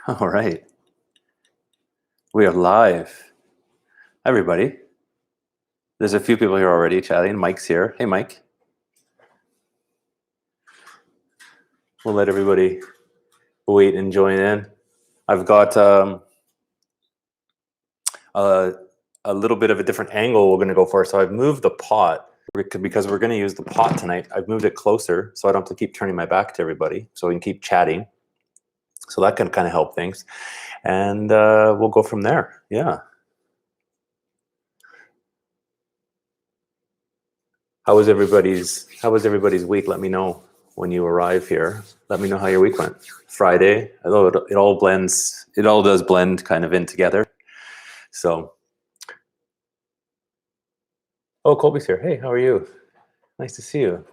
All right. We are live. Everybody. There's a few people here already chatting. Mike's here. Hey, Mike. We'll let everybody wait and join in. I've got a little bit of a different angle we're going to go for. So I've moved the pot because we're going to use the pot tonight. I've moved it closer so I don't have to keep turning my back to everybody, so we can keep chatting. So that can kind of help things. And we'll go from there. Yeah. How was everybody's week? Let me know when you arrive here. Let me know how your week went. Friday, although it all does blend kind of in together. So, oh, Colby's here. Hey, how are you? Nice to see you.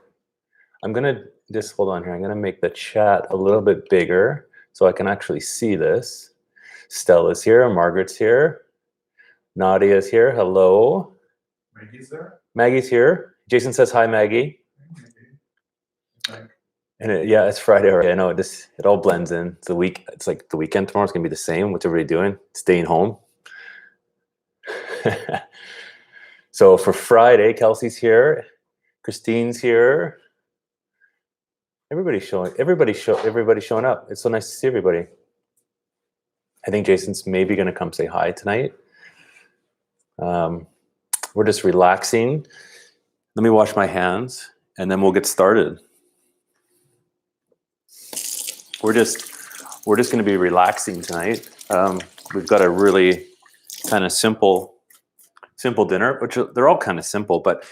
I'm gonna just hold on here. I'm gonna make the chat a little bit bigger so I can actually see this. Stella's here. Margaret's here. Nadia's here. Hello. Maggie's there? Maggie's here. Jason says hi, Maggie. And it's Friday already. I know it all blends in. It's the week. It's like the weekend tomorrow. It's gonna be the same. What's everybody doing? Staying home. So for Friday, Kelsey's here. Christine's here. Everybody's showing up. It's so nice to see everybody. I think Jason's maybe gonna come say hi tonight. We're just relaxing. Let me wash my hands and then we'll get started. We're just going to be relaxing tonight. We've got a really kind of simple dinner, which they're all kind of simple. But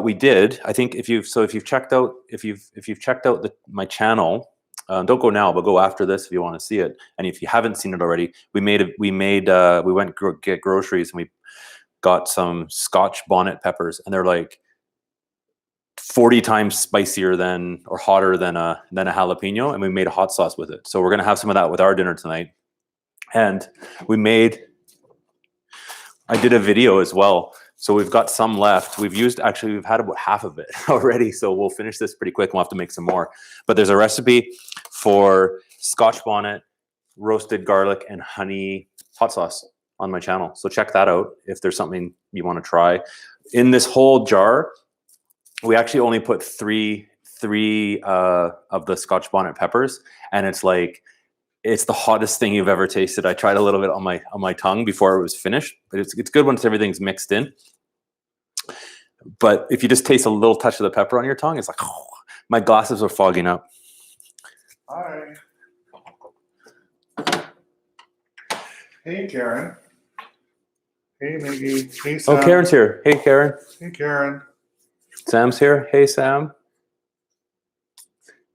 we did. I think if you've checked out my channel, don't go now, but go after this if you want to see it. And if you haven't seen it already, we went get groceries and we got some Scotch bonnet peppers, and they're like 40 times spicier or hotter than a jalapeno, and we made a hot sauce with it. So we're gonna have some of that with our dinner tonight. And I did a video as well. So we've got some left. We've had about half of it already. So we'll finish this pretty quick. We'll have to make some more. But there's a recipe for Scotch bonnet, roasted garlic, and honey hot sauce on my channel. So check that out if there's something you want to try. In this whole jar, we actually only put three of the Scotch bonnet peppers, and it's the hottest thing you've ever tasted. I tried a little bit on my tongue before it was finished, but it's good once everything's mixed in. But if you just taste a little touch of the pepper on your tongue, it's like, oh, my glasses are fogging up. Hi. Hey, Karen. Hey, Maggie. Hey, Sam. Oh, Karen's here. Hey, Karen. Hey, Karen. Sam's here. Hey, Sam.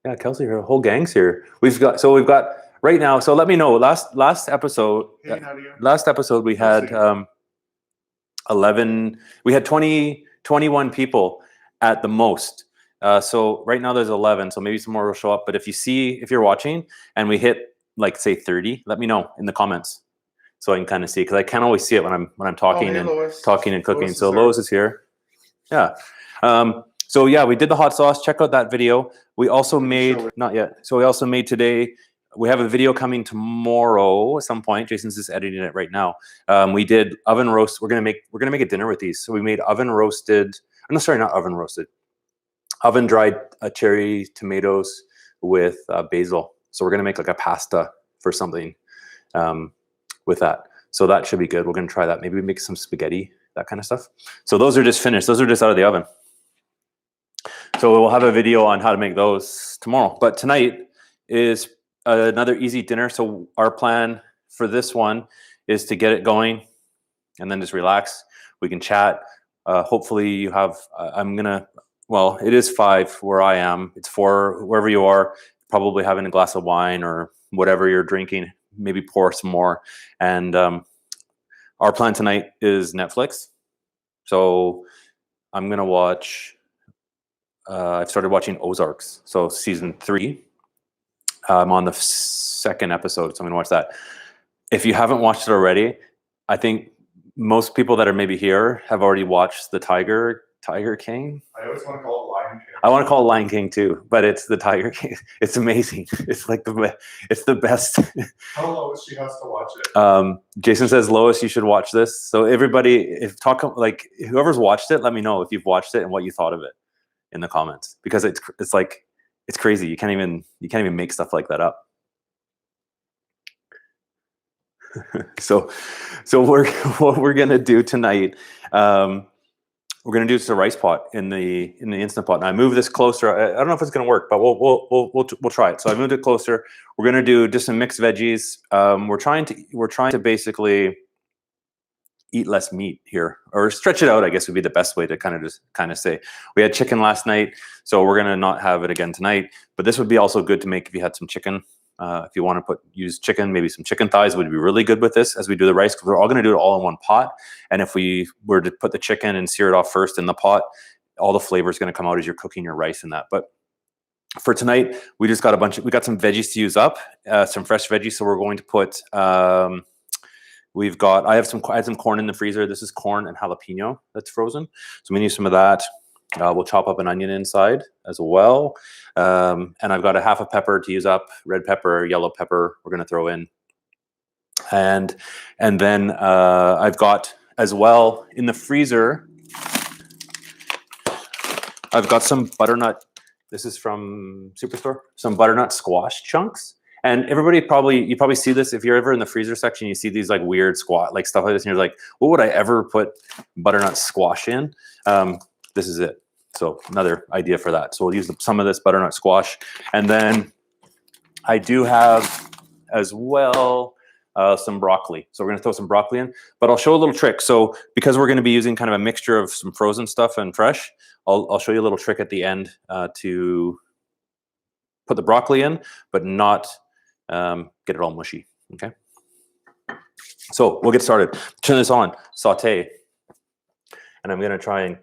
Yeah, Kelsey here. The whole gang's here. We've got right now. So let me know. Last episode. Hey, Nadia. Last episode we had 11. We had 21 people at the most. So right now there's 11. So maybe some more will show up. But if you're watching and we hit say 30, let me know in the comments so I can kind of see, because I can't always see it when I'm talking talking and cooking. So Lois is here. Yeah. So yeah, we did the hot sauce. Check out that video. We also made, not yet. So we also made today, we have a video coming tomorrow at some point. Jason's just editing it right now. We did oven roast. We're gonna make a dinner with these. So we made oven dried cherry tomatoes with basil. So we're gonna make like a pasta for something with that. So that should be good. We're gonna try that. Maybe we make some spaghetti, that kind of stuff. So those are just finished. Those are just out of the oven. So we'll have a video on how to make those tomorrow. But tonight is another easy dinner. So our plan for this one is to get it going and then just relax. We can chat. Hopefully you have, it is 5 where I am. It's 4 wherever you are, probably having a glass of wine or whatever you're drinking, maybe pour some more. And our plan tonight is Netflix. So I'm going to watch, I've started watching Ozarks. So season 3. I'm on the 2nd episode, so I'm going to watch that. If you haven't watched it already, I think most people that are maybe here have already watched the Tiger King. I always want to call it Lion King. I want to call it Lion King too, but it's the Tiger King. It's amazing. It's like it's the best. How Lois, she has to watch it. Jason says, Lois, you should watch this. So everybody, if like whoever's watched it, let me know if you've watched it and what you thought of it in the comments, because it's like it's crazy. You can't even make stuff like that up. So what we're gonna do tonight. We're gonna do just a rice pot in the Instant Pot. And I move this closer. I don't know if it's gonna work, but we'll try it. So I moved it closer. We're gonna do just some mixed veggies. We're trying to basically eat less meat here, or stretch it out, I guess would be the best way to kind of say. We had chicken last night, so we're gonna not have it again tonight. But this would be also good to make if you had some chicken. If you want to use chicken, maybe some chicken thighs would be really good with this as we do the rice, because we're all going to do it all in one pot. And if we were to put the chicken and sear it off first in the pot, all the flavor is going to come out as you're cooking your rice in that. But for tonight, we just got we got some veggies to use up, some fresh veggies. So we're going to put, I had some corn in the freezer. This is corn and jalapeno that's frozen. So we need some of that. We'll chop up an onion inside as well. And I've got a half a pepper to use up, red pepper, yellow pepper we're going to throw in. And then I've got as well in the freezer, I've got some butternut. This is from Superstore, some butternut squash chunks. And everybody you probably see this if you're ever in the freezer section, you see these like weird stuff like this, and you're like, what would I ever put butternut squash in? This is it. So another idea for that. So we'll use some of this butternut squash. And then I do have as well some broccoli. So we're going to throw some broccoli in, but I'll show a little trick. So because we're going to be using kind of a mixture of some frozen stuff and fresh, I'll show you a little trick at the end to put the broccoli in, but not get it all mushy. Okay. So we'll get started. Turn this on, saute. And I'm going to try and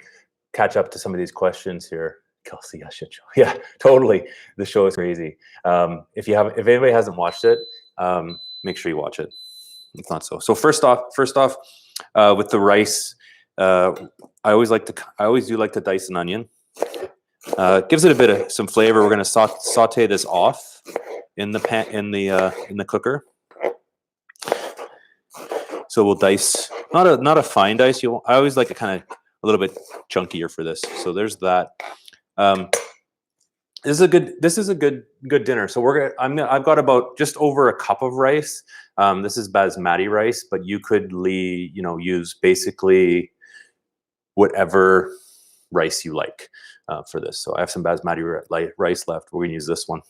catch up to some of these questions here. Kelsey, I should show. Yeah, totally. The show is crazy. If anybody hasn't watched it, make sure you watch it. It's not so. So first off, with the rice, I always do like to dice an onion. Gives it a bit of some flavor. We're going to saute this off in the pan in the cooker. So we'll dice, not a fine dice. I always like it kind of a little bit chunkier for this. So there's that. This is a good dinner. So I've got about just over a cup of rice. This is Basmati rice, but you could use basically whatever rice you like for this. So I have some Basmati rice left. We're gonna use this one.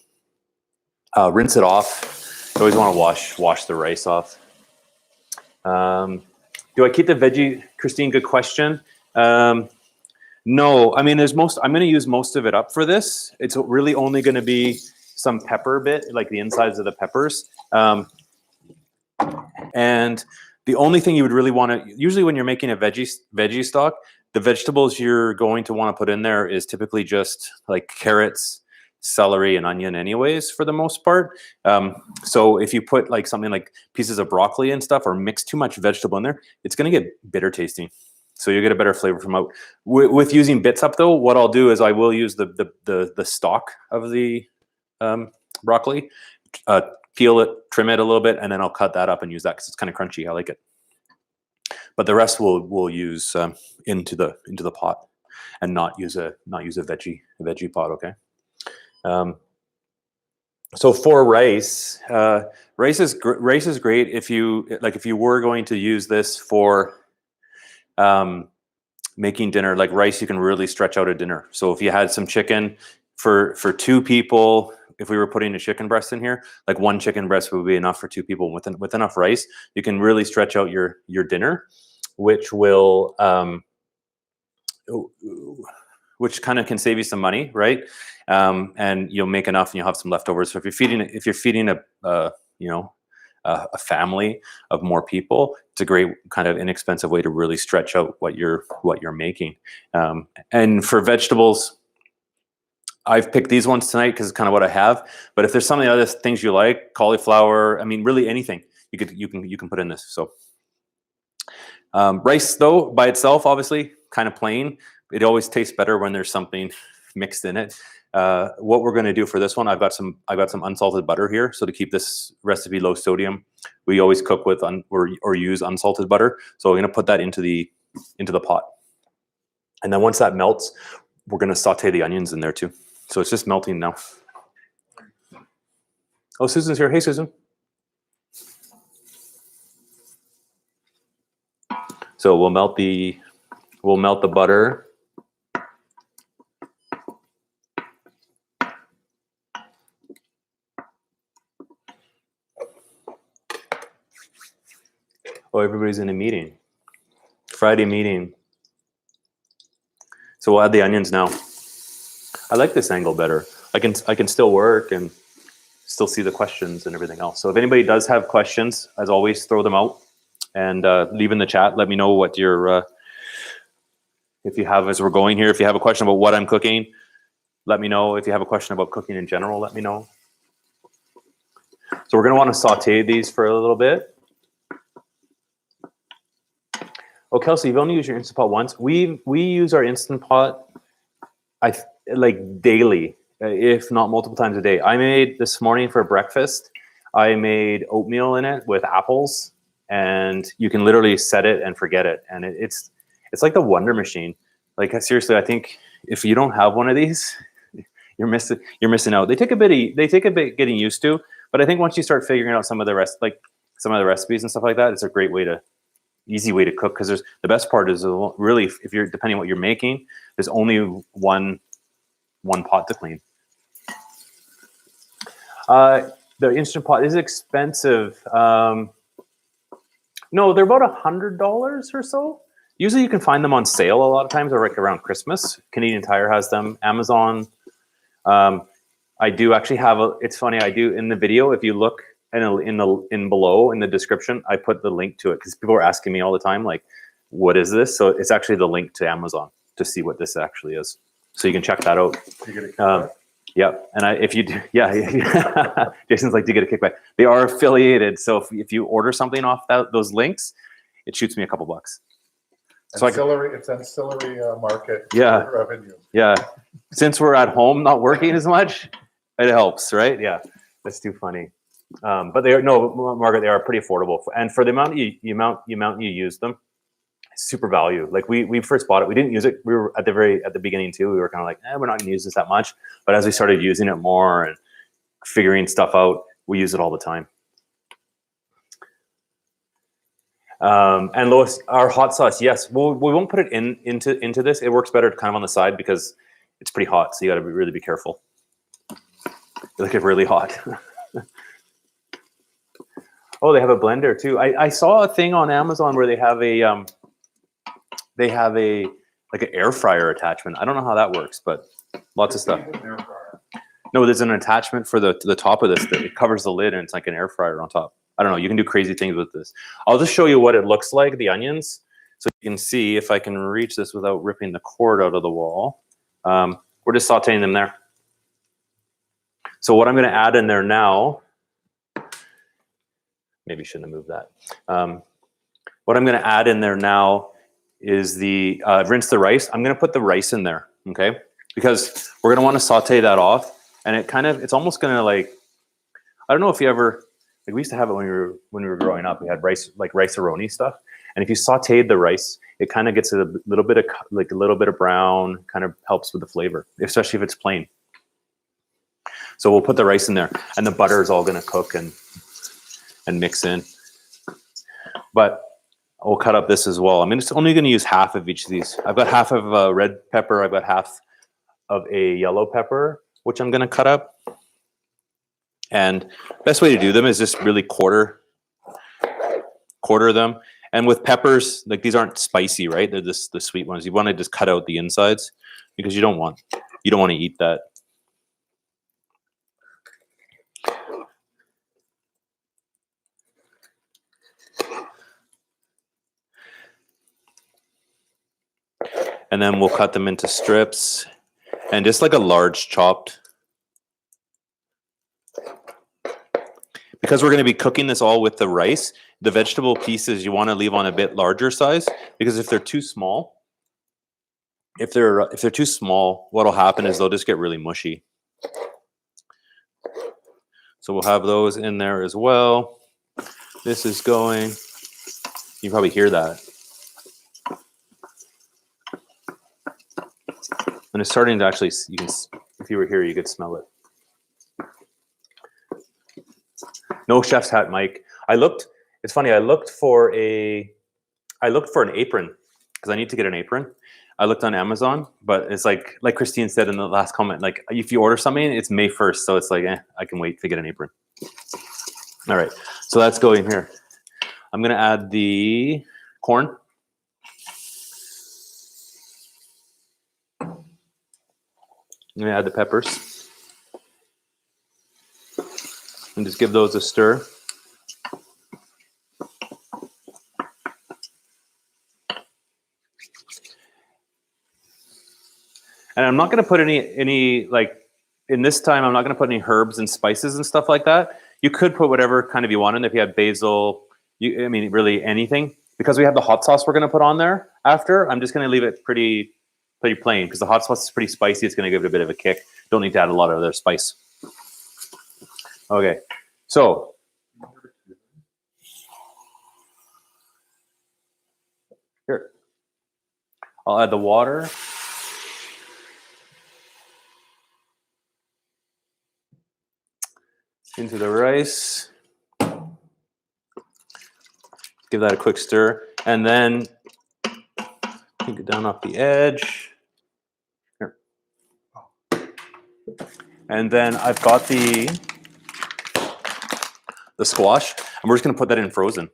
Rinse it off. You always want to wash the rice off. Do I keep the veggie? Christine, good question. No, I mean, I'm going to use most of it up for this. It's really only going to be some pepper bit, like the insides of the peppers. And the only thing you would really want to, usually when you're making a veggie stock, the vegetables you're going to want to put in there is typically just like carrots, celery, and onion anyways, for the most part. So if you put like something like pieces of broccoli and stuff, or mix too much vegetable in there, it's going to get bitter tasting. So you get a better flavor from out. With using bits up though, what I'll do is I will use the stalk of the broccoli, peel it, trim it a little bit, and then I'll cut that up and use that because it's kind of crunchy. I like it. But the rest we'll use into the pot, and not use a veggie pot. Okay. So for rice, rice is great if you were going to use this for making dinner. Like rice, you can really stretch out a dinner. So if you had some chicken for 2 people, if we were putting a chicken breast in here, like 1 chicken breast would be enough for 2 people. With enough rice, you can really stretch out your dinner, which will which kind of can save you some money, right? And you'll make enough, and you'll have some leftovers. So if you're feeding a family of more people, it's a great kind of inexpensive way to really stretch out what you're making. And for vegetables, I've picked these ones tonight because it's kind of what I have. But if there's some of the other things you like, cauliflower, I mean, really anything you can put in this. So rice though by itself, obviously, kind of plain. It always tastes better when there's something mixed in it. What we're going to do for this one, I've got some unsalted butter here. So to keep this recipe low sodium, we always cook with or use unsalted butter. So we're going to put that into the pot. And then once that melts, we're going to saute the onions in there too. So it's just melting now. Oh, Susan's here. Hey, Susan. So we'll melt the butter. Oh, everybody's in a meeting. Friday meeting. So we'll add the onions now. I like this angle better. I can still work and still see the questions and everything else. So if anybody does have questions, as always, throw them out and leave in the chat. Let me know what your if you have, as we're going here, if you have a question about what I'm cooking, let me know. If you have a question about cooking in general, let me know. So we're going to want to saute these for a little bit. Oh, Kelsey, you've only used your Instant Pot once. We use our Instant Pot like daily, if not multiple times a day. I made this morning for breakfast. I made oatmeal in it with apples, and you can literally set it and forget it. And it's like the Wonder Machine. Like seriously, I think if you don't have one of these, you're missing out. They take a bit getting used to, but I think once you start figuring out some of the recipes and stuff like that, it's a great easy way to cook, because the best part is really, if you're depending on what you're making, there's only one pot to clean. The Instant Pot is expensive. No, they're about $100 or so. Usually you can find them on sale a lot of times, or like around Christmas. Canadian Tire has them. Amazon. I do actually have it's funny, I do in the video, if you look in below in the description, I put the link to it, because people are asking me all the time, like, what is this? So it's actually the link to Amazon to see what this actually is. So you can check that out. Yeah, and if you do, yeah. Jason's like, do you get a kickback? They are affiliated, so if you order something off those links, it shoots me a couple bucks. So it's ancillary market revenue. Yeah, since we're at home not working as much, it helps, right? Yeah, that's too funny. But Margaret, they are pretty affordable, and for the amount you use them, super value. Like we first bought it, we didn't use it. We were at the beginning too. We were kind of like, we're not going to use this that much. But as we started using it more and figuring stuff out, we use it all the time. And Lois, our hot sauce, yes, we won't put it into this. It works better kind of on the side because it's pretty hot, so you got to really be careful. Like it's really hot. Oh, they have a blender too. I saw a thing on Amazon where they have like an air fryer attachment. I don't know how that works, but lots of stuff. No, there's an attachment for the top of this that it covers the lid, and it's like an air fryer on top. I don't know. You can do crazy things with this. I'll just show you what it looks like, the onions, so you can see if I can reach this without ripping the cord out of the wall. We're just sauteing them there. So what I'm going to add in there now, maybe shouldn't have moved that. What I'm going to add in there now is the rinse the rice. I'm going to put the rice in there, okay? Because we're going to want to saute that off, and it's almost going to like, I don't know if you ever, like we used to have it when we were growing up. We had rice, like rice-a-roni stuff, and if you sauteed the rice, it kind of gets a little bit of brown, kind of helps with the flavor, especially if it's plain. So we'll put the rice in there, and the butter is all going to cook and mix in. But we'll cut up this as well. I'm only going to use half of each of these. I've got half of a red pepper. I've got half of a yellow pepper, which I'm going to cut up. And best way to do them is just really quarter them. And with peppers, like these aren't spicy, right? They're just the sweet ones. You want to just cut out the insides because you don't want to eat that. And then we'll cut them into strips and just like a large chopped. Because we're going to be cooking this all with the rice, the vegetable pieces you want to leave on a bit larger size, because if they're too small, if they're too small, what'll happen is they'll just get really mushy. So we'll have those in there as well. This is going. You probably hear that. And it's starting to actually, you can, if you were here, you could smell it. No chef's hat, Mike. It's funny, I looked for an apron because I need to get an apron. I looked on Amazon, but it's like Christine said in the last comment, like if you order something, it's May 1st. So it's like, I can wait to get an apron. All right, so that's going here. I'm gonna add the corn. I'm gonna add the peppers. And just give those a stir. And I'm not going to put any like in this time. I'm not going to put any herbs and spices and stuff like that. You could put whatever kind of you want in. If you have basil, I mean, really anything. Because we have the hot sauce we're going to put on there after. I'm just going to leave it pretty plain because the hot sauce is pretty spicy. It's going to give it a bit of a kick. Don't need to add a lot of other spice. Okay, so here I'll add the water. Into the rice. Give that a quick stir. And then take it down off the edge. Here. And then I've got the squash. And we're just going to put that in frozen.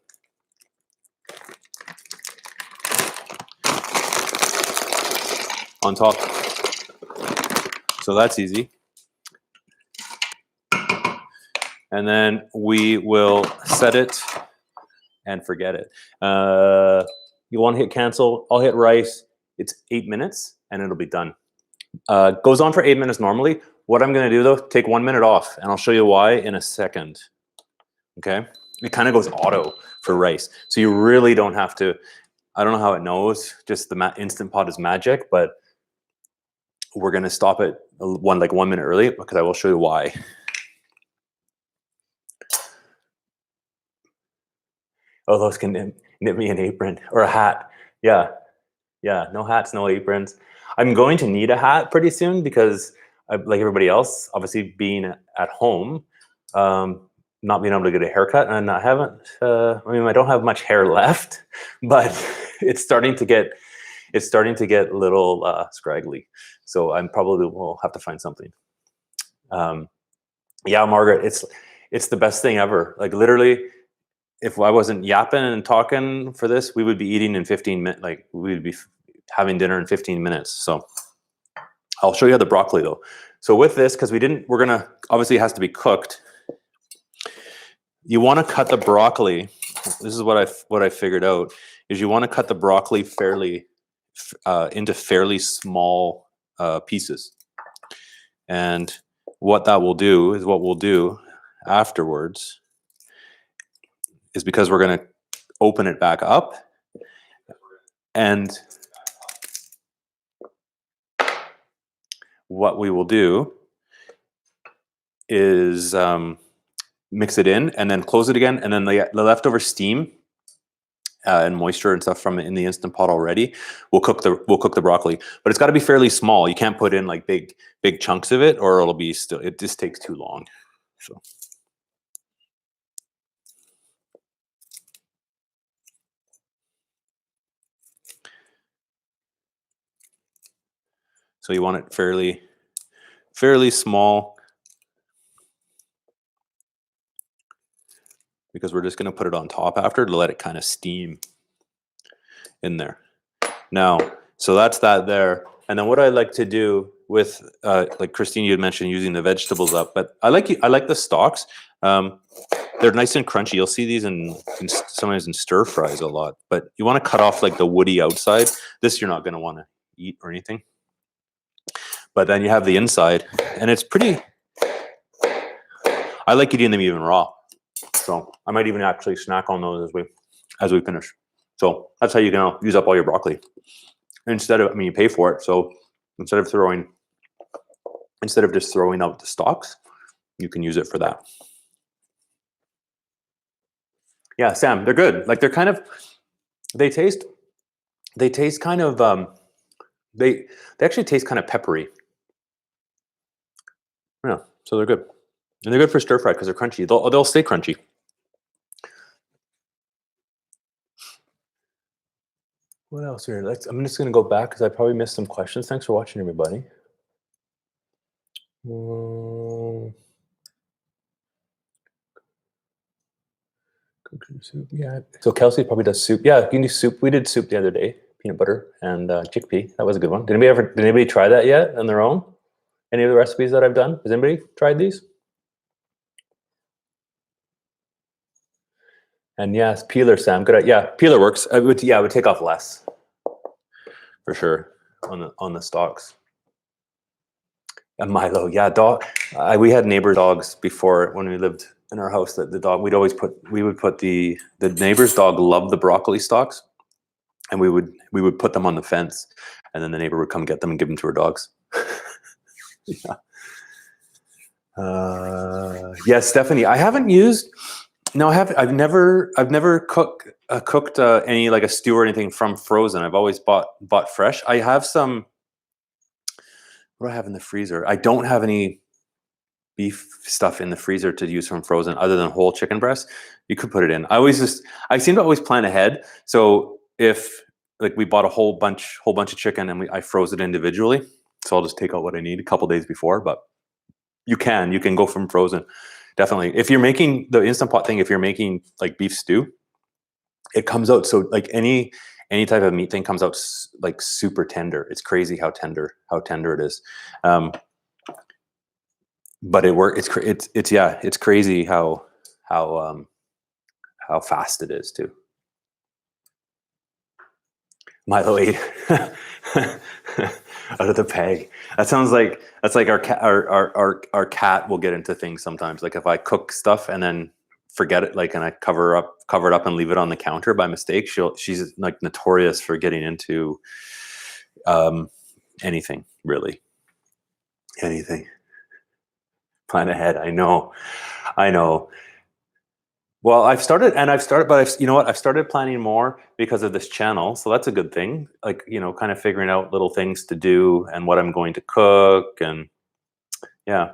On top. So that's easy. And then we will set it and forget it. You want to hit cancel, I'll hit rice. It's 8 minutes and it'll be done. Goes on for 8 minutes normally. What I'm gonna do though, take 1 minute off and I'll show you why in a second. Okay, it kind of goes auto for rice. So you really don't have to, I don't know how it knows, just the Instant Pot is magic, but we're gonna stop it 1 minute early because I will show you why. Oh, those can knit me an apron or a hat. Yeah, no hats, no aprons. I'm going to need a hat pretty soon because, like everybody else, obviously being at home, not being able to get a haircut, and I haven't. I mean, I don't have much hair left, but it's starting to get a little scraggly. So I'm probably will have to find something. Yeah, Margaret, it's the best thing ever. Like literally. If I wasn't yapping and talking for this, we would be eating in 15 minutes. Like we would be having dinner in 15 minutes. So I'll show you how the broccoli though. So with this, because we're gonna, obviously it has to be cooked. You want to cut the broccoli. This is what I figured out is you want to cut the broccoli into fairly small pieces. And what that will do is what we'll do afterwards is because we're going to open it back up and what we will do is mix it in and then close it again, and then the leftover steam and moisture and stuff from it in the Instant Pot already we'll cook the broccoli, but it's got to be fairly small. You can't put in like big chunks of it or it just takes too long. So you want it fairly small because we're just going to put it on top after to let it kind of steam in there. Now, so that's that there. And then what I like to do with, like Christine, you had mentioned using the vegetables up, but I like the stalks. They're nice and crunchy. You'll see these sometimes in stir fries a lot, but you want to cut off like the woody outside. This you're not going to want to eat or anything. But then you have the inside, and it's pretty. I like eating them even raw, so I might even actually snack on those as we finish. So that's how you can use up all your broccoli. instead of, I mean, you pay for it. So instead of just throwing out the stalks, you can use it for that. Yeah, Sam, they're good. Like they taste kind of, they actually taste kind of peppery. Yeah, so they're good. And they're good for stir fry because they're crunchy. They'll stay crunchy. What else here? I'm just going to go back because I probably missed some questions. Thanks for watching, everybody. Soup, yeah. So Kelsey probably does soup. Yeah, you can do soup. We did soup the other day, peanut butter and chickpea. That was a good one. Did anybody try that yet on their own? Any of the recipes that I've done? Has anybody tried these? And yes, peeler, Sam. Good. Yeah, peeler works. I would take off less for sure on the stalks. And Milo, yeah, dog. We had neighbor dogs before when we lived in our house. That the dog we would put the neighbor's dog loved the broccoli stalks, and we would put them on the fence, and then the neighbor would come get them and give them to her dogs. Yeah. Yes, Stephanie. I haven't used. No, I've never cooked any like a stew or anything from frozen. I've always bought fresh. I have some. What do I have in the freezer? I don't have any beef stuff in the freezer to use from frozen other than whole chicken breast. You could put it in. I seem to always plan ahead. So if like we bought a whole bunch of chicken and I froze it individually, so I'll just take out what I need a couple days before. But you can go from frozen. Definitely. If you're making the Instant Pot thing, if you're making like beef stew, it comes out so like any type of meat thing comes out like super tender. It's crazy how tender it is. But it works. It's crazy how fast it is too. Milo ate out of the bag. That's like our cat will get into things sometimes. Like if I cook stuff and then forget it, like, and I cover it up and leave it on the counter by mistake, she's like notorious for getting into anything, really. Anything. Plan ahead. I know. Well, I've started, but you know what? I've started planning more because of this channel. So that's a good thing. Like, kind of figuring out little things to do and what I'm going to cook. And yeah,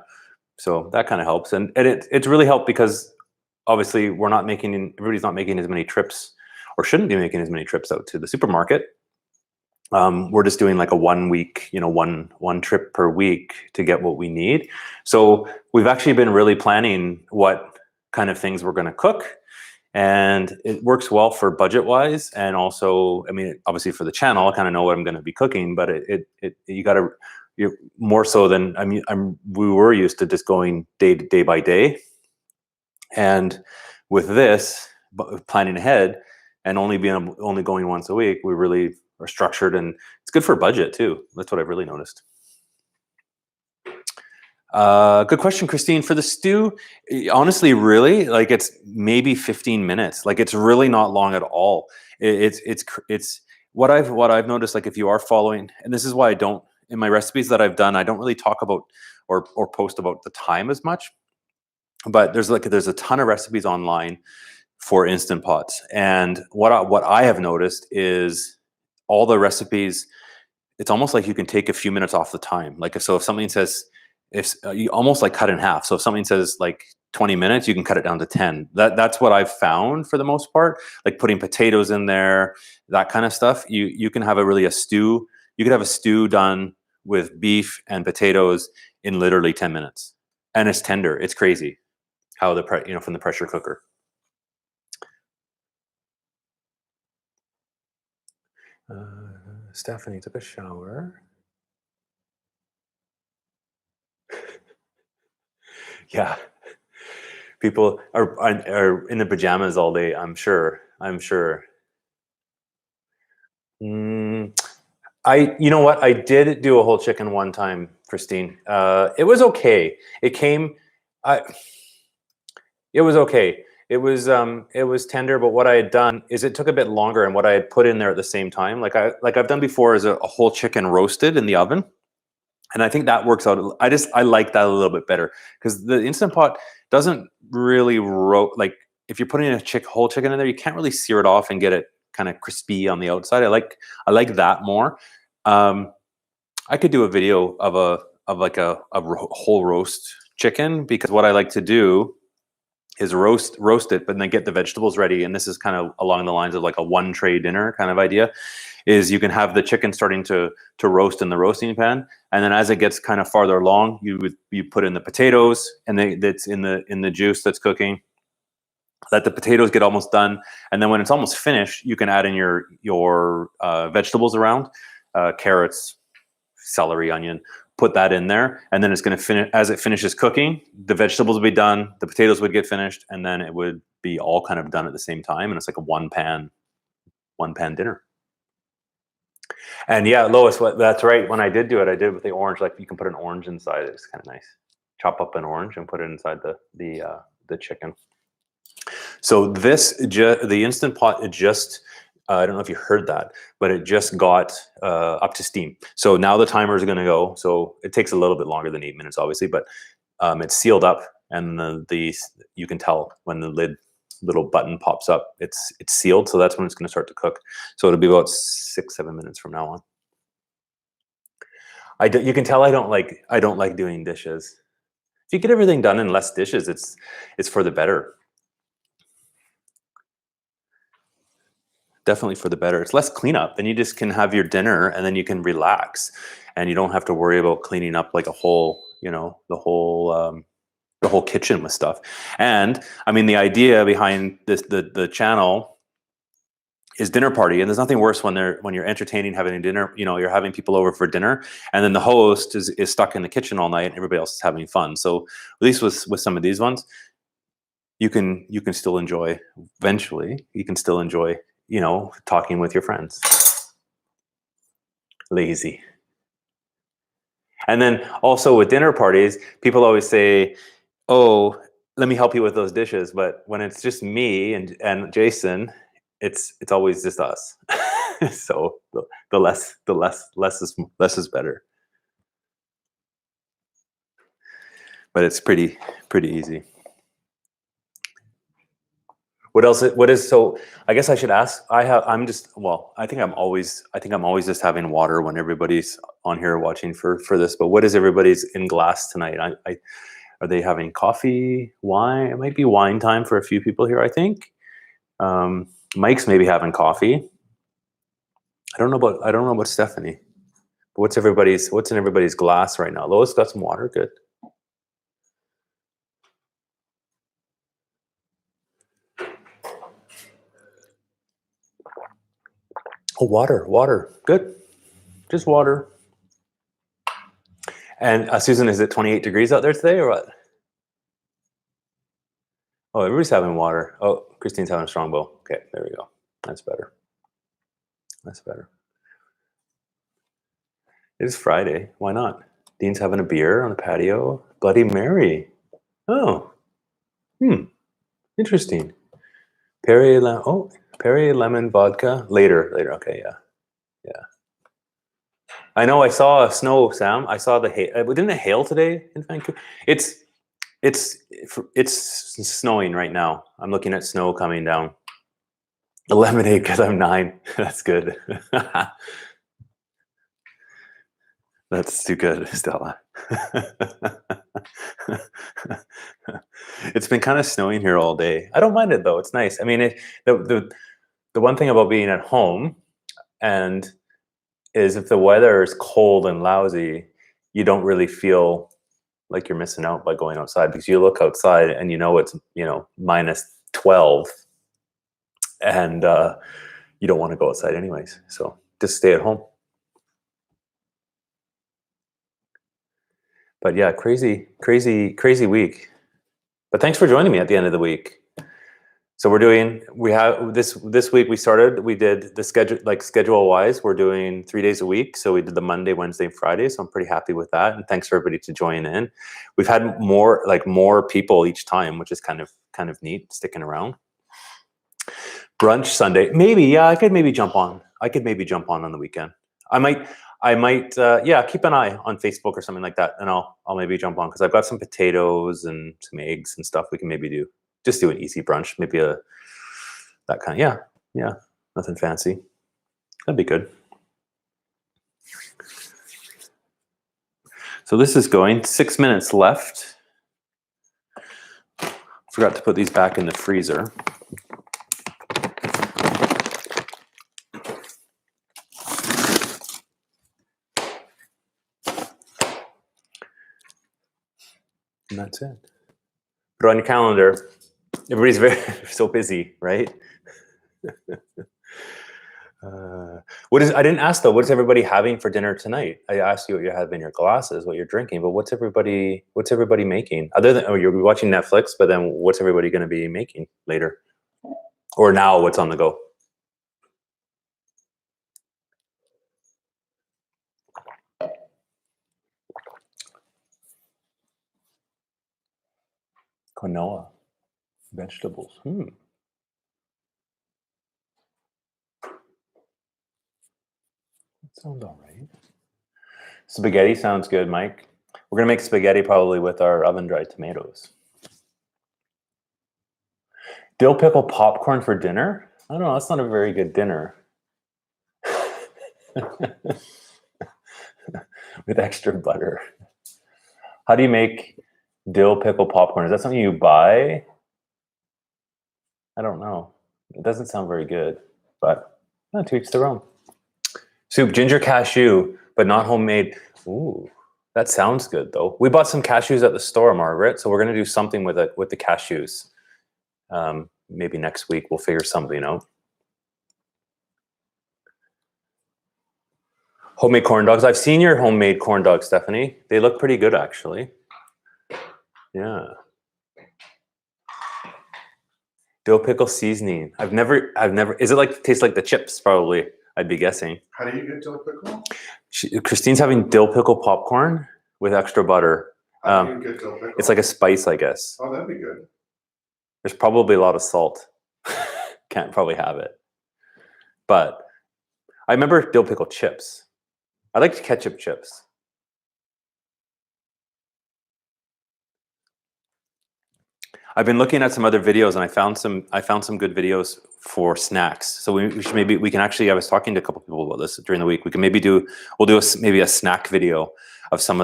so that kind of helps. And it's really helped because obviously everybody's not making as many trips or shouldn't be making as many trips out to the supermarket. We're just doing like a 1 week, one trip per week to get what we need. So we've actually been really planning what kind of things we're going to cook, and it works well for budget wise. And also, I mean, obviously for the channel, I kind of know what I'm going to be cooking, but you're more so than, we were used to just going day by day. And with this planning ahead and only going once a week, we really are structured, and it's good for budget too. That's what I've really noticed. Good question, Christine. For the stew, honestly, really, like it's maybe 15 minutes. Like it's really not long at all. It's what I've noticed. Like if you are following, and this is why I don't, in my recipes that I've done, I don't really talk about or post about the time as much. But there's a ton of recipes online for Instant Pots, and what I have noticed is all the recipes. It's almost like you can take a few minutes off the time. Like if something says, if you almost like cut in half. So if something says like 20 minutes, you can cut it down to 10. That's what I've found for the most part. Like putting potatoes in there, that kind of stuff. You can have a stew. You could have a stew done with beef and potatoes in literally 10 minutes, and it's tender. It's crazy how from the pressure cooker. Stephanie took a shower. Yeah, people are in the pajamas all day. I'm sure. You know what? I did do a whole chicken one time, Christine. It was okay. It was okay. It was tender, but what I had done is it took a bit longer, and what I had put in there at the same time, like I've done before, is a whole chicken roasted in the oven. And I think that works out. I like that a little bit better, because the Instant Pot doesn't really like, if you're putting a whole chicken in there, you can't really sear it off and get it kind of crispy on the outside. I like that more. I could do a video of a whole roast chicken, because what I like to do is roast it, but then get the vegetables ready. And this is kind of along the lines of like a one tray dinner kind of idea. Is you can have the chicken starting to roast in the roasting pan, and then as it gets kind of farther along, you put in the potatoes, and that's in the juice that's cooking. Let the potatoes get almost done, and then when it's almost finished, you can add in your vegetables around, carrots, celery, onion. Put that in there, and then it's going to finish. As it finishes cooking, the vegetables will be done, the potatoes would get finished, and then it would be all kind of done at the same time, and it's like a one pan dinner. And yeah, Lois, that's right. When I did do it, I did with the orange. Like, you can put an orange inside. It's kind of nice. Chop up an orange and put it inside the chicken. So the Instant Pot, it just, I don't know if you heard that, but it just got up to steam. So now the timer is going to go. So it takes a little bit longer than 8 minutes, obviously, but it's sealed up, and you can tell when the little button pops up, it's sealed. So that's when it's going to start to cook. So it'll be about 6-7 minutes from now on. You can tell I don't like doing dishes. If you get everything done in less dishes, it's for the better. Definitely for the better. It's less cleanup. Then you just can have your dinner, and then you can relax, and you don't have to worry about cleaning up like the whole kitchen with stuff. And I mean, the idea behind the channel is dinner party, and there's nothing worse when you're entertaining, having a dinner. You're having people over for dinner, and then the host is stuck in the kitchen all night, and everybody else is having fun. So at least with some of these ones, you can still enjoy. Eventually, you can still enjoy, talking with your friends. Lazy. And then also with dinner parties, people always say, "Oh, let me help you with those dishes." But when it's just me and Jason, it's always just us. So the less is better. But it's pretty easy. What else? So I guess I should ask. I think I'm always just having water when everybody's on here watching for this. But what is everybody's in glass tonight? Are they having coffee, wine? It might be wine time for a few people here, I think. Mike's maybe having coffee. I don't know about Stephanie. But what's in everybody's glass right now? Lois got some water. Good. Oh, water. Good. Just water. And Susan, is it 28 degrees out there today, or what? Oh, everybody's having water. Oh, Christine's having a Strongbow. Okay, there we go. That's better. It is Friday. Why not? Dean's having a beer on the patio. Bloody Mary. Oh. Interesting. Perrier lemon vodka. Later. Okay, yeah. I know. I saw snow, Sam. I saw the hail. Didn't it hail today in Vancouver? It's snowing right now. I'm looking at snow coming down. The lemonade, because I'm 9. That's good. That's too good, Stella. It's been kind of snowing here all day. I don't mind it though. It's nice. I mean, the one thing about being at home is if the weather is cold and lousy, you don't really feel like you're missing out by going outside, because you look outside and it's minus 12, and you don't want to go outside anyways. So just stay at home. But yeah, crazy week. But thanks for joining me at the end of the week. So we have this week we did the schedule wise, we're doing 3 days a week. So we did the Monday, Wednesday, Friday. So I'm pretty happy with that. And thanks for everybody to join in. We've had more people each time, which is kind of neat, sticking around. Brunch Sunday, maybe, yeah, I could maybe jump on on the weekend. I might keep an eye on Facebook or something like that, and I'll maybe jump on, because I've got some potatoes and some eggs and stuff we can maybe do. Just do an easy brunch, maybe that kind of, yeah, nothing fancy. That'd be good. So this is going 6 minutes left. Forgot to put these back in the freezer. And that's it. Put it on your calendar. Everybody's so busy, right? I didn't ask though, what is everybody having for dinner tonight? I asked you what you're having in your glasses, what you're drinking, but what's everybody making? Other than, you're watching Netflix, but then what's everybody going to be making later? Or now, what's on the go? Quinoa, vegetables. That sounds all right. Spaghetti sounds good, Mike. We're gonna make spaghetti probably with our oven-dried tomatoes. Dill pickle popcorn for dinner? I don't know, that's not a very good dinner. With extra butter. How do you make dill pickle popcorn? Is that something you buy? I don't know. It doesn't sound very good, but to each their own. Soup, ginger cashew, but not homemade. Ooh, that sounds good though. We bought some cashews at the store, Margaret, so we're gonna do something with it, with the cashews. Maybe next week we'll figure something out. Homemade corn dogs. I've seen your homemade corn dogs, Stephanie. They look pretty good, actually. Yeah. Dill pickle seasoning. I've never. Is it like, tastes like the chips? Probably. I'd be guessing. How do you get dill pickle? Christine's having dill pickle popcorn with extra butter. How do you get dill pickle? It's like a spice, I guess. Oh, that'd be good. There's probably a lot of salt. Can't probably have it. But I remember dill pickle chips. I liked ketchup chips. I've been looking at some other videos, and I found some good videos for snacks. So we should maybe, we can actually, I was talking to a couple people about this during the week. We can maybe we'll do maybe a snack video of some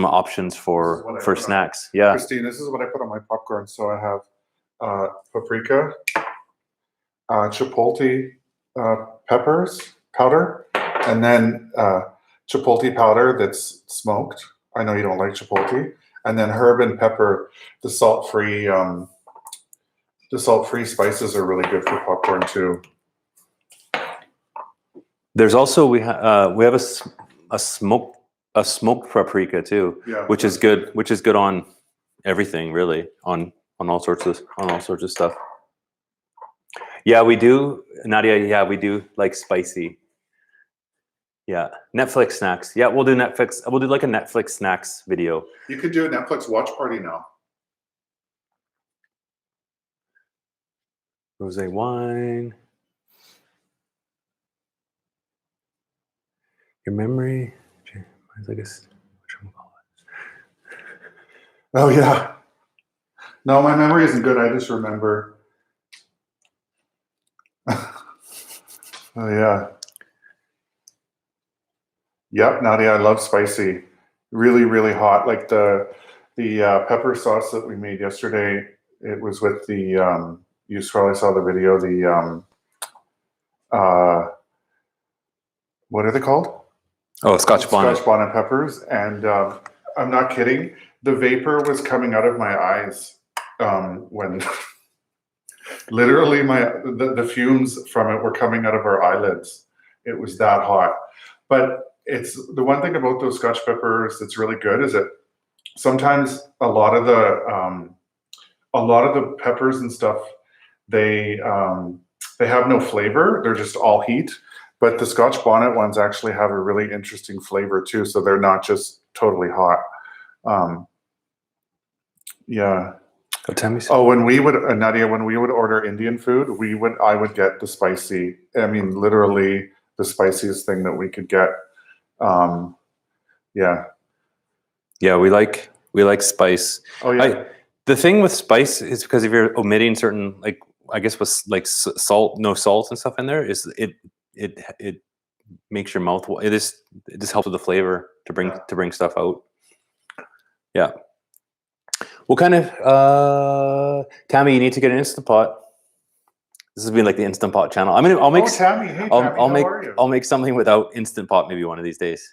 options for snacks. Yeah. Christine, this is what I put on my popcorn. So I have paprika, chipotle peppers powder, and then chipotle powder that's smoked. I know you don't like chipotle. And then herb and pepper, the salt-free spices are really good for popcorn too. There's also we have a smoked paprika too, yeah, which is good. Which is good on everything, really, on all sorts of stuff. Yeah, we do, Nadia. Yeah, we do like spicy. Yeah, Netflix snacks. Yeah, we'll do Netflix. We'll do like a Netflix snacks video. You could do a Netflix watch party now. Rosé wine. Your memory. I guess. Oh yeah. No, my memory isn't good. I just remember. Oh yeah. Yep, Nadia, I love spicy. Really, really hot. Like the pepper sauce that we made yesterday, it was with the, you probably saw the video, the, what are they called? Oh, Scotch bonnet. Scotch bonnet peppers. And I'm not kidding. The vapor was coming out of my eyes when literally the fumes from it were coming out of our eyelids. It was that hot. But it's the one thing about those Scotch peppers that's really good is that sometimes a lot of the peppers and stuff, they have no flavor. They're just all heat. But the Scotch bonnet ones actually have a really interesting flavor too. So they're not just totally hot. Yeah. Oh, tell me. Oh, when we would, Nadia, when we would order Indian food, I would get the spicy. I mean, literally the spiciest thing that we could get. Yeah. Yeah, we like spice. Oh yeah. The thing with spice is because if you're omitting certain, like I guess with like salt, no salt and stuff in there, is it makes your mouth. It just helps with the flavor to bring stuff out. Yeah. What kind of Tammy? You need to get an Instant Pot. This has been like the Instant Pot channel. I'll make. Oh, Tammy, hey, Tammy, how are you? I'll make something without Instant Pot maybe one of these days,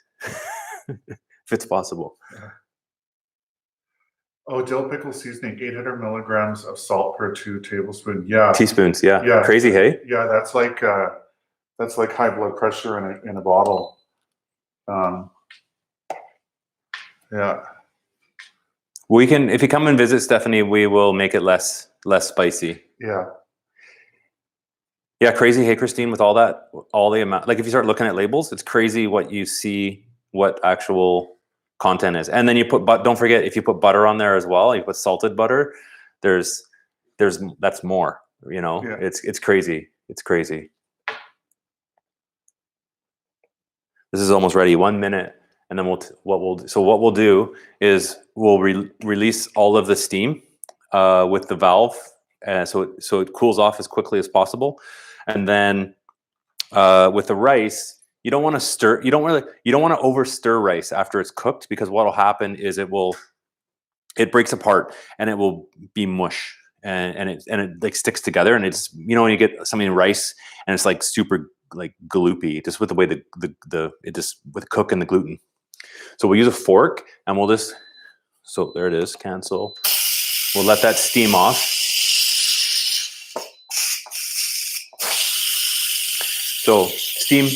if it's possible. Yeah. Oh, dill pickle seasoning, 800 milligrams of salt per 2 tablespoons. Yeah. Teaspoons. Yeah. Yeah. Crazy, hey? Yeah, that's like high blood pressure in a bottle. Yeah. We can, if you come and visit Stephanie, we will make it less spicy. Yeah. Yeah, crazy. Hey, Christine, with all the amount, like if you start looking at labels, it's crazy what you see, what actual content is. And then you put, but don't forget, if you put butter on there as well, you put salted butter, that's more, you know, Yeah. it's crazy. It's crazy. This is almost ready. 1 minute. And then what we'll do is we'll release all of the steam with the valve, so it cools off as quickly as possible. And then with the rice, you don't want to stir. You don't want to over stir rice after it's cooked, because what will happen is it breaks apart and it will be mush, and it like sticks together, and it's, you know, when you get something in rice and it's like super like gloopy, just with the way it just with cook and the gluten. So we'll use a fork and we'll just, so there it is, cancel. We'll let that steam off. So steam,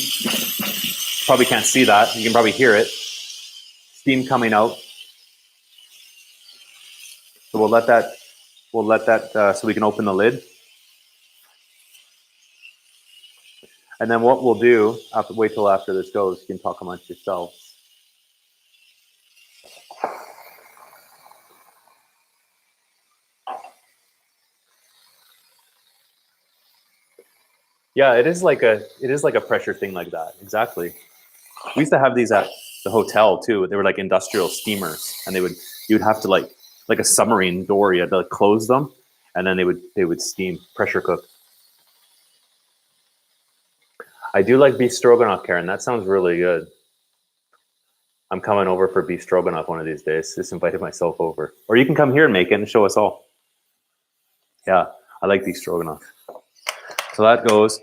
probably can't see that. You can probably hear it. Steam coming out. So we'll let that, so we can open the lid. And then what we'll do, wait till after this goes, you can talk amongst yourselves. Yeah, it is like a pressure thing like that. Exactly. We used to have these at the hotel too. They were like industrial steamers, and you would have to like a submarine door. You had to like close them, and then they would steam, pressure cook. I do like beef stroganoff, Karen. That sounds really good. I'm coming over for beef stroganoff one of these days. Just invited myself over, or you can come here and make it and show us all. Yeah, I like beef stroganoff. So that goes.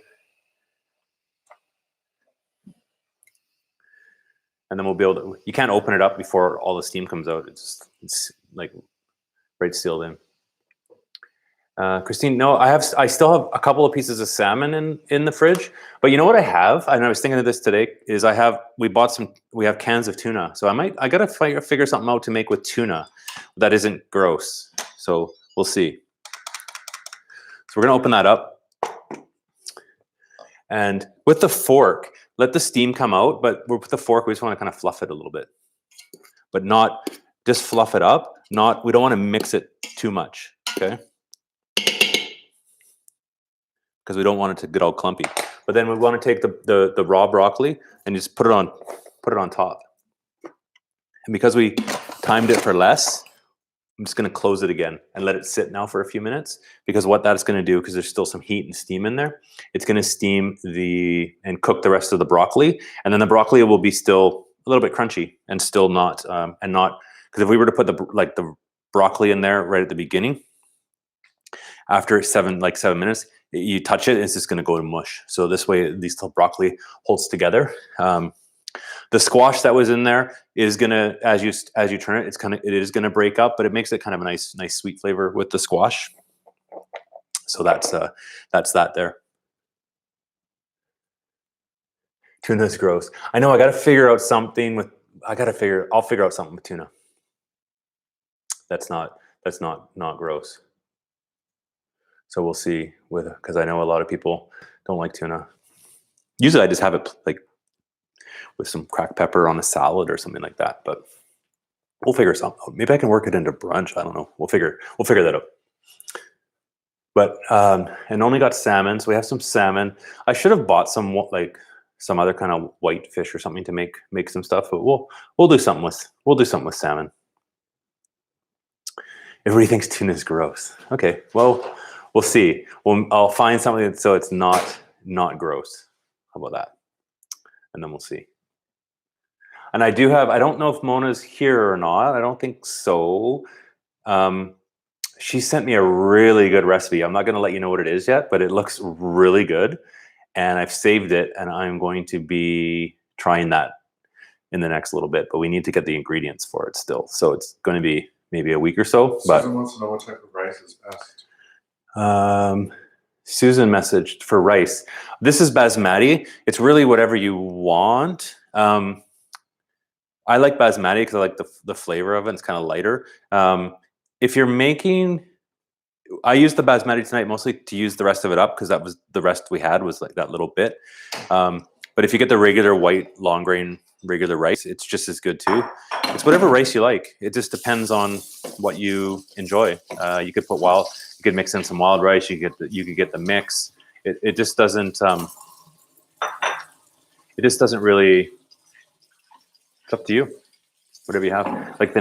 And then we'll be able to, you can't open it up before all the steam comes out. It's like right sealed in. Christine, no, I still have a couple of pieces of salmon in the fridge, but you know what I have? And I was thinking of this today, is we have cans of tuna. So I gotta figure something out to make with tuna that isn't gross. So we'll see. So we're gonna open that up. And with the fork, let the steam come out, but with the fork, we just want to kind of fluff it a little bit, but not just fluff it up. We don't want to mix it too much, okay? Because we don't want it to get all clumpy. But then we want to take the raw broccoli and just put it on top. And because we timed it for less, I'm just going to close it again and let it sit now for a few minutes, because what that's going to do, because there's still some heat and steam in there, it's going to steam and cook the rest of the broccoli, and then the broccoli will be still a little bit crunchy and still not because if we were to put the broccoli in there right at the beginning, after 7 minutes, you touch it, it's just going to go to mush. So this way, at least the broccoli holds together. The squash that was in there is gonna, as you turn it, it is gonna break up, but it makes it kind of a nice sweet flavor with the squash. So that's that there. Tuna's gross. I know. I got to figure out something with. I'll figure out something with tuna. That's not gross. So we'll see because I know a lot of people don't like tuna. Usually I just have it like with some cracked pepper on a salad or something like that, but we'll figure something out. Maybe I can work it into brunch. I don't know. We'll figure that out. But and only got salmon, so we have some salmon. I should have bought some other kind of white fish or something to make some stuff, but we'll do something with salmon. Everybody thinks tuna is gross. Okay, well, we'll see. I'll find something so it's not gross. How about that? And then we'll see. And I don't know if Mona's here or not. I don't think so. She sent me a really good recipe. I'm not going to let you know what it is yet, but it looks really good. And I've saved it, and I'm going to be trying that in the next little bit. But we need to get the ingredients for it still. So it's going to be maybe a week or so. Susan wants to know what type of rice is best. Susan messaged for rice. This is basmati. It's really whatever you want. I like basmati because I like the flavor of it. It's kind of lighter. If you're making, I used the basmati tonight mostly to use the rest of it up because that was the rest we had was like that little bit. But if you get the regular white long grain regular rice, it's just as good too. It's whatever rice you like. It just depends on what you enjoy. You could mix in some wild rice. You could get the mix. It just doesn't. It just doesn't really. It's up to you. Whatever you have. Like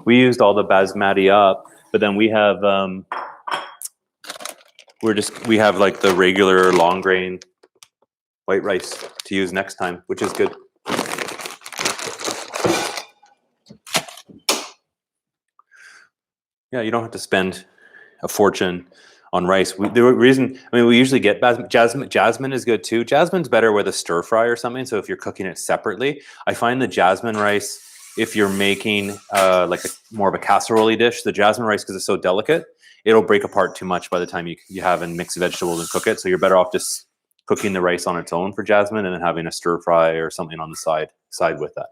we used all the basmati up, but then we have we have like the regular long grain white rice to use next time, which is good. Yeah, you don't have to spend a fortune on rice. We usually get jasmine is good too. Jasmine's better with a stir fry or something. So if you're cooking it separately, I find the jasmine rice, if you're making more of a casserole dish, the jasmine rice, because it's so delicate, it'll break apart too much by the time you have and mix vegetables and cook it. So you're better off just cooking the rice on its own for jasmine and then having a stir fry or something on the side with that.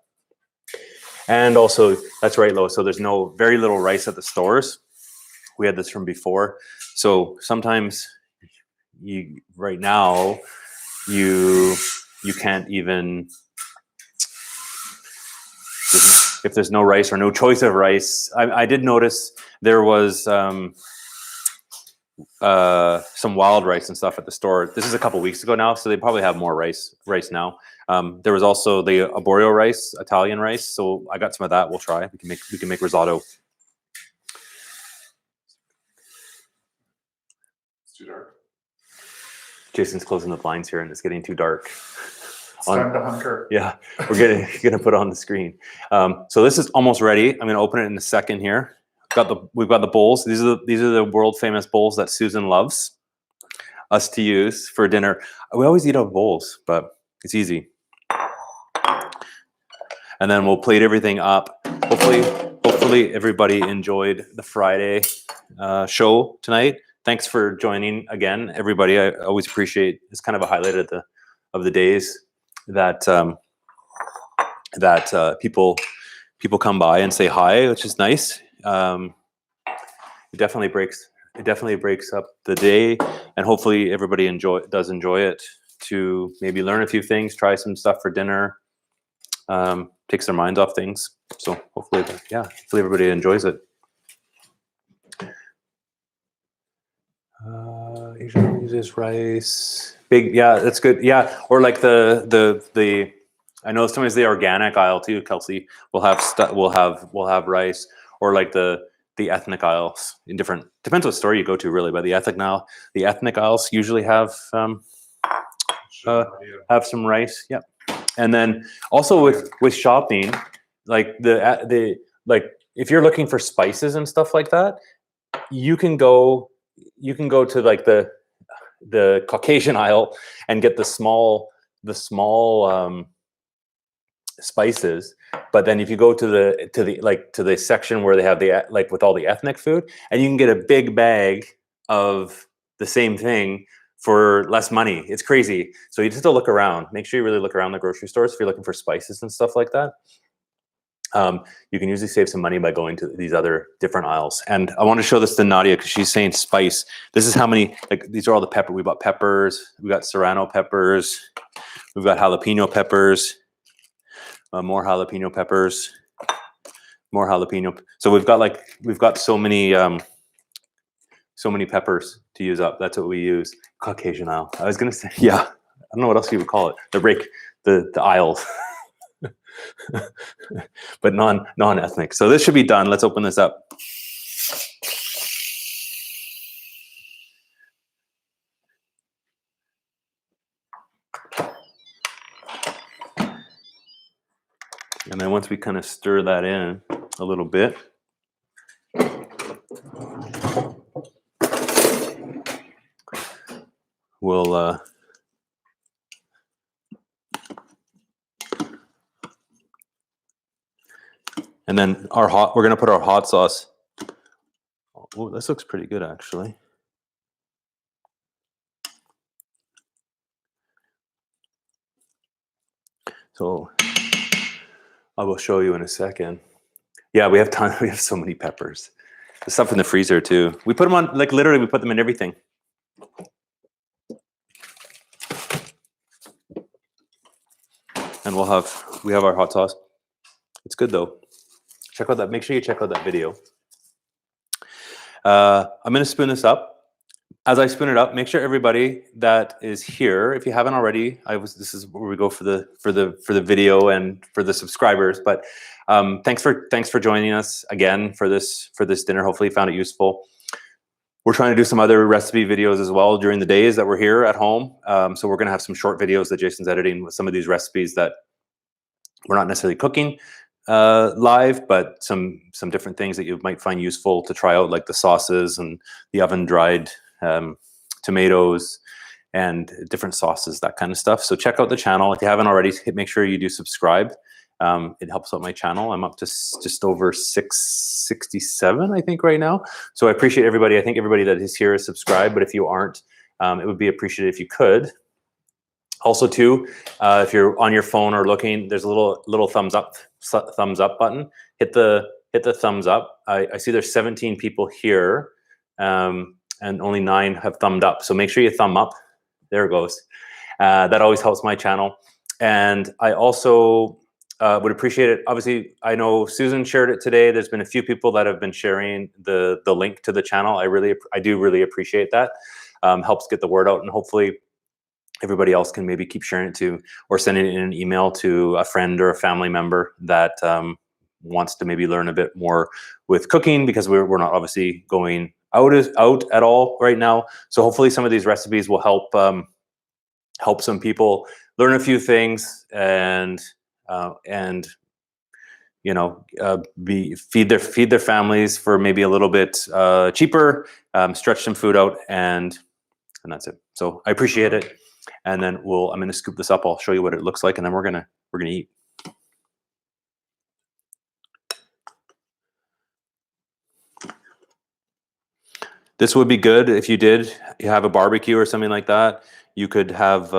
And also, that's right, Lois. So there's very little rice at the stores. We had this from before. So sometimes right now you can't even, if there's no rice or no choice of rice. I did notice there was some wild rice and stuff at the store. This is a couple weeks ago now, so they probably have more rice now. There was also the arborio rice, Italian rice. So I got some of that. We'll try. We can make risotto. It's too dark. Jason's closing the blinds here, and it's getting too dark. It's time to hunker. Yeah, we're gonna put it on the screen. So this is almost ready. I'm gonna open it in a second here. We've got the bowls. These are the world famous bowls that Susan loves us to use for dinner. We always eat out of bowls, but it's easy. And then we'll plate everything up. Hopefully everybody enjoyed the Friday show tonight. Thanks for joining again, everybody. I always appreciate. It's kind of a highlight of the days that people come by and say hi, which is nice. It definitely breaks up the day, and hopefully everybody does enjoy it to maybe learn a few things, try some stuff for dinner, takes their minds off things. So hopefully everybody enjoys it. Asian uses rice. Big, yeah, that's good. Yeah, or like the I know sometimes the organic aisle too, Kelsey, will have rice, or like the ethnic aisles in different, depends what store you go to really, but the ethnic aisles usually have some rice. Yeah. And then also with shopping, like if you're looking for spices and stuff like that, you can go to like the Caucasian aisle and get the small spices. But then if you go to the section where they have with all the ethnic food, and you can get a big bag of the same thing for less money. It's crazy. So you just have to look around. Make sure you really look around the grocery stores if you're looking for spices and stuff like that. You can usually save some money by going to these other different aisles. And I want to show this to Nadia because she's saying spice. This is how many, like these are all the pepper. We bought peppers. We got serrano peppers. We've got jalapeno peppers. More jalapeno peppers. More jalapeno. So we've got so many peppers to use up. That's what we use. Caucasian aisle. I was gonna say, yeah. I don't know what else you would call it. The rake, the aisles. But non-ethnic. So this should be done. Let's open this up. And then once we kind of stir that in a little bit, we'll and then we're gonna put our hot sauce. Oh, this looks pretty good actually. So I will show you in a second. Yeah, we have we have so many peppers. The stuff in the freezer too. We put them on, like literally we put them in everything. And we have our hot sauce. It's good though. Check out that, make sure you check out that video. I'm gonna spoon this up. As I spoon it up, make sure everybody that is here, if you haven't already, this is where we go for the video and for the subscribers. But thanks for joining us again for this dinner. Hopefully you found it useful. We're trying to do some other recipe videos as well during the days that we're here at home. So we're gonna have some short videos that Jason's editing with some of these recipes that we're not necessarily cooking live, but some different things that you might find useful to try out, like the sauces and the oven dried tomatoes and different sauces, that kind of stuff. So check out the channel. If you haven't already, make sure you do subscribe. It helps out my channel. I'm up to just over 667, I think, right now. So I appreciate everybody. I think everybody that is here is subscribed, but if you aren't, it would be appreciated if you could. Also too, if you're on your phone or looking, there's a little thumbs up button. Hit the thumbs up. I see there's 17 people here, and only 9 have thumbed up. So make sure you thumb up. There it goes. That always helps my channel. And I also would appreciate it. Obviously, I know Susan shared it today. There's been a few people that have been sharing the link to the channel. I do really appreciate that. Helps get the word out, and hopefully everybody else can maybe keep sharing it to, or sending it in an email to a friend or a family member that wants to maybe learn a bit more with cooking, because we're not obviously going out at all right now. So hopefully some of these recipes will help some people learn a few things and you know, feed their families for maybe a little bit cheaper, stretch some food out, and that's it. So I appreciate it. And then I'm gonna scoop this up. I'll show you what it looks like, and then we're gonna eat. This would be good if you have a barbecue or something like that. You could have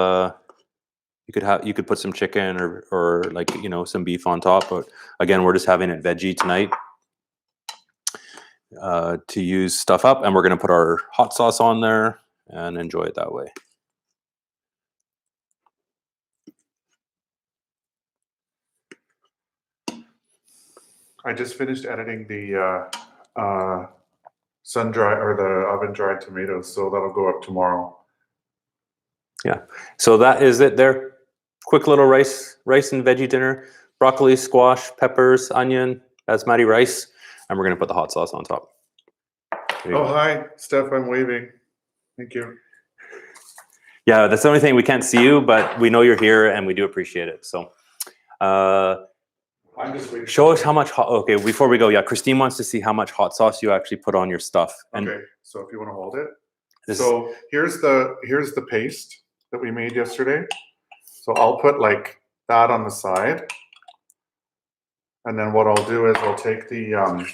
you could put some chicken or like, you know, some beef on top. But again, we're just having it veggie tonight to use stuff up, and we're gonna put our hot sauce on there and enjoy it that way. I just finished editing the sun-dried or the oven-dried tomatoes, so that'll go up tomorrow. Yeah, so that is it there. Quick little rice and veggie dinner. Broccoli, squash, peppers, onion, basmati rice, and we're gonna put the hot sauce on top. Oh, hi, Steph, I'm waving. Thank you. Yeah, that's the only thing, we can't see you, but we know you're here and we do appreciate it. So I'm just waiting. Show us how much okay, before we go, yeah, Christine wants to see how much hot sauce you actually put on your stuff. And okay, so if you want to hold it. So here's the paste that we made yesterday. So I'll put like that on the side. And then what I'll do is I'll take the, oh,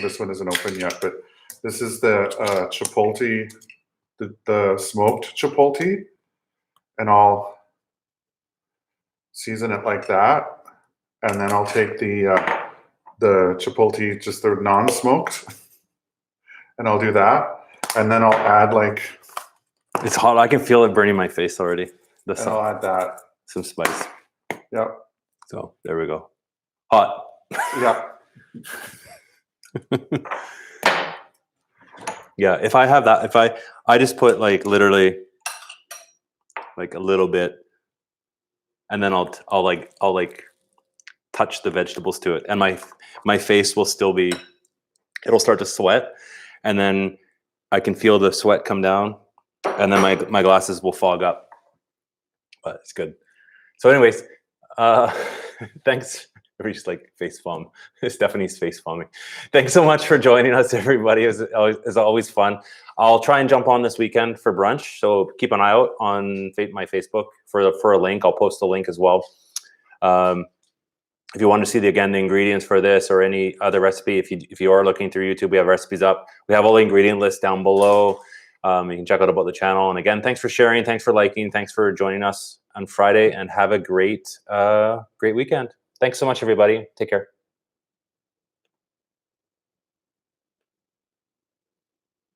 this one isn't open yet, but this is the chipotle, the smoked chipotle. And I'll season it like that. And then I'll take the the chipotle, just the non-smoked, and I'll do that, and then I'll add like. It's hot. I can feel it burning my face already. And I'll add that. Some spice. Yep. So there we go. Hot. Yeah. Yeah. If I have that, if I just put like literally like a little bit, and then I'll like touch the vegetables to it, and my face will still be. It'll start to sweat, and then I can feel the sweat come down, and then my glasses will fog up. But it's good. So, anyways, thanks. We're just like face palm. Stephanie's face palming. Thanks so much for joining us, everybody. It's always fun. I'll try and jump on this weekend for brunch. So keep an eye out on my Facebook for a link. I'll post a link as well. If you want to see the ingredients for this or any other recipe, if you are looking through YouTube, we have recipes up. We have all the ingredient lists down below. You can check out about the channel. And again, thanks for sharing. Thanks for liking. Thanks for joining us on Friday. And have a great weekend. Thanks so much, everybody. Take care.